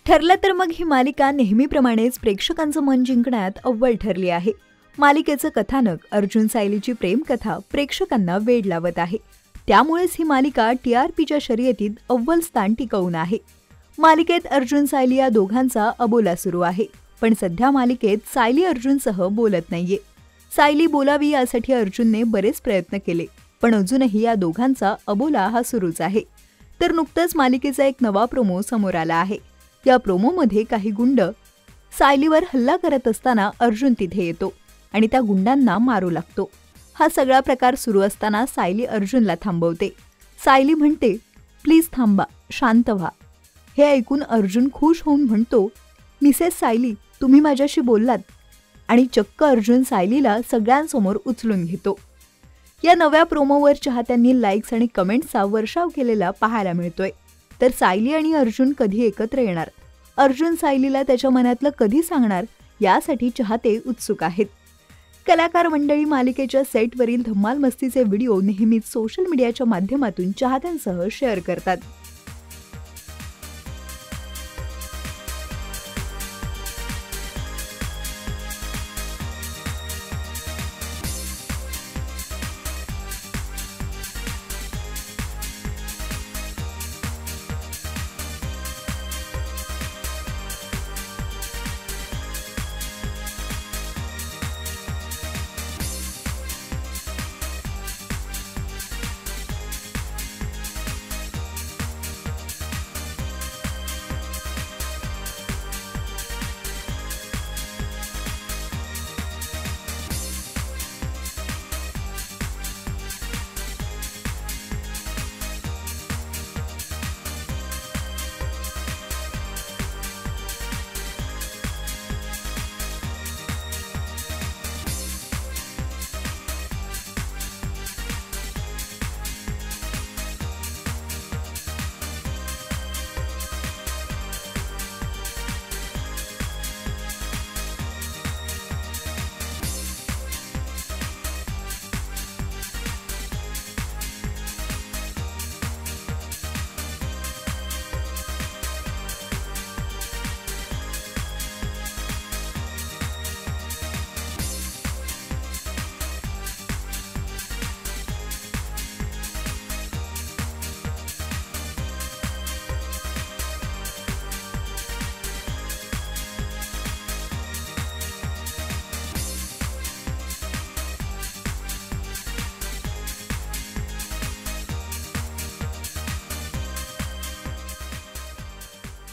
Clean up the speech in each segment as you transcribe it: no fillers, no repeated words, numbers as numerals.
ठरलं तर मग ही मालिका नेहमीप्रमाणेच प्रेक्षकांचं मन जिंकण्यात अव्वल ठरली आहे. मालिकेचं कथानक अर्जुन सायलीची प्रेमकथा प्रेक्षकांना वेड लावत आहे. त्यामुळेच ही मालिका TRPच्या शर्यतीत अव्वल स्थान टिकवून आहे. मालिकेत अर्जुन सायली या दोघांचा अबोला सुरू आहे. पण सध्या मालिकेत सायली अर्जुनसह बोलत नाहीये. सायली बोलावी यासाठी अर्जुनने बरेच प्रयत्न केले, पण अजूनही या दोघांचा अबोला हा सुरूच आहे. तर नुकतंच मालिकेचा एक नवा प्रोमो समोर आला आहे. या प्रोमोमध्ये काही गुंड सायलीवर हल्ला करत असताना अर्जुन तिथे येतो आणि त्या गुंडांना मारू लागतो. हा सगळा प्रकार सुरू असताना सायली अर्जुनला थांबवते. सायली म्हणते, प्लीज थांबा, शांत व्हा. हे ऐकून अर्जुन खुश होऊन म्हणतो, मिसेस सायली, तुम्ही माझ्याशी बोललात. आणि चक्क अर्जुन सायलीला सगळ्यांसमोर उचलून घेतो. या नव्या प्रोमोवर चाहत्यांनी लाईक्स आणि कमेंट्सचा वर्षाव केलेला पाहायला मिळतोय. तर सायली आणि अर्जुन कधी एकत्र येणार, अर्जुन सायलीला त्याच्या मनातलं कधी सांगणार, यासाठी चाहते उत्सुक आहेत. कलाकार मंडळी मालिकेच्या सेटवरील धम्माल मस्तीचे व्हिडिओ नेहमीच सोशल मीडियाच्या माध्यमातून चाहत्यांसह शेअर करतात.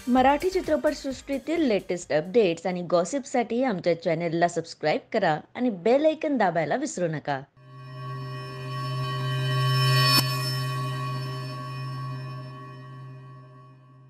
मराठी चित्रपटसृष्टीतील लेटेस्ट अपडेट्स आणि गॉसिपसाठी आमच्या चॅनेलला सबस्क्राईब करा आणि बेल आयकॉन दाबायला विसरू नका.